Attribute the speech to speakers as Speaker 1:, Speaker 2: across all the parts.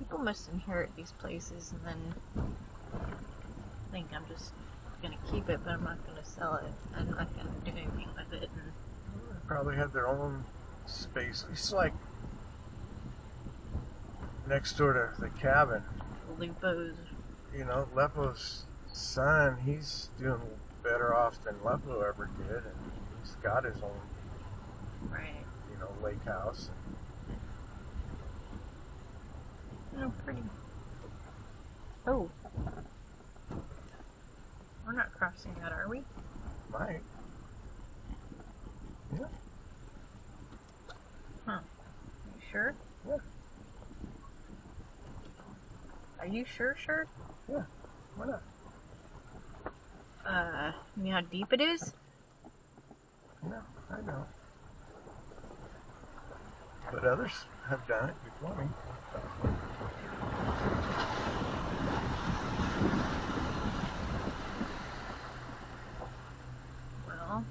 Speaker 1: People must inherit these places and then think I'm just gonna keep it, but I'm not gonna sell it. I'm not gonna do anything with it. And
Speaker 2: They probably had their own space. It's like next door to the cabin.
Speaker 1: Lupo's.
Speaker 2: You know, Lepo's son, he's doing better off than Lepo ever did, and he's got his own,
Speaker 1: Right.
Speaker 2: you know, lake house.
Speaker 1: Oh, pretty. Oh. We're not crossing that, are we?
Speaker 2: Might. Yeah.
Speaker 1: Huh. Are you sure?
Speaker 2: Yeah.
Speaker 1: Are you sure?
Speaker 2: Yeah. Why not?
Speaker 1: You know how deep it is?
Speaker 2: No, I know. But others have done it before me.
Speaker 1: Well,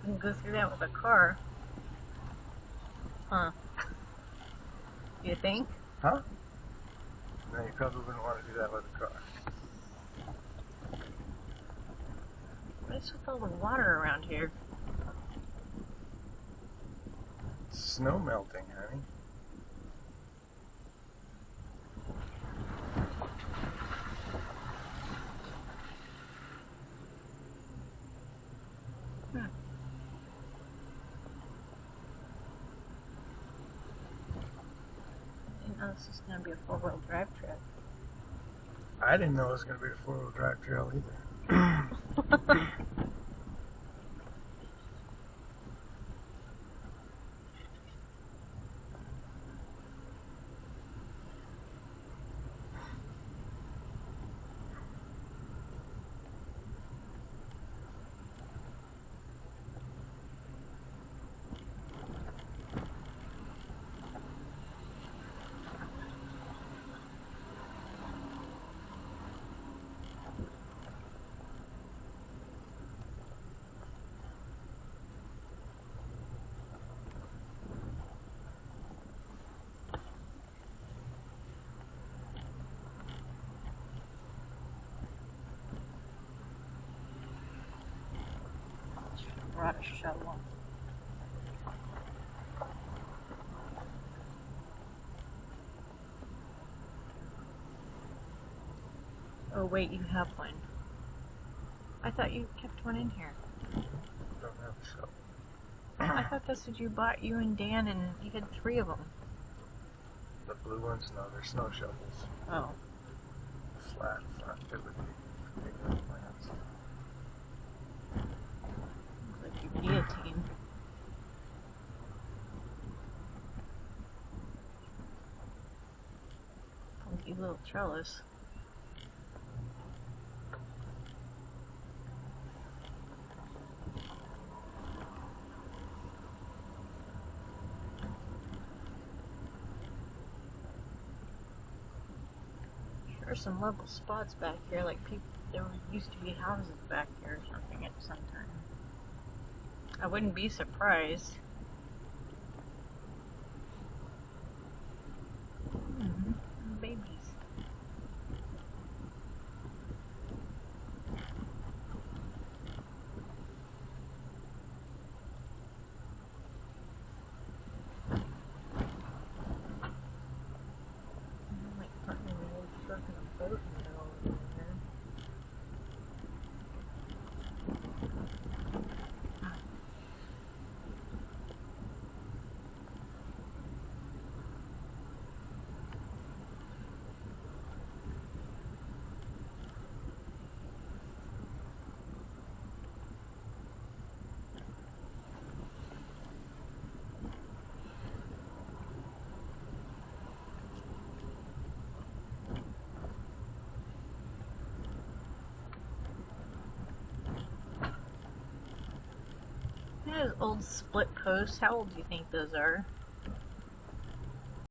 Speaker 1: you can go through that with a car. Huh. You think?
Speaker 2: Huh? No, you probably wouldn't want to do that with a car.
Speaker 1: What is with all the water around here?
Speaker 2: Snow melting, honey.
Speaker 1: I didn't know this was going to be a four-wheel drive trip.
Speaker 2: I didn't know it was going to be a four-wheel drive trail either.
Speaker 1: Brought a shovel. Oh wait, you have one. I thought you kept one in here.
Speaker 2: Don't have a shovel.
Speaker 1: I thought that's what you bought, you and Dan, and you had 3 of them.
Speaker 2: The blue ones, no, they're snow shovels.
Speaker 1: Oh.
Speaker 2: Flat front, it would be for bigger plants.
Speaker 1: Looks like your guillotine. Funky little trellis. Sure, some level spots back here, like there used to be houses back here or something at some time. I wouldn't be surprised. Babies. Like parking an old truck and a boat in the middle of nowhere. Those old split posts, how old do you think those are?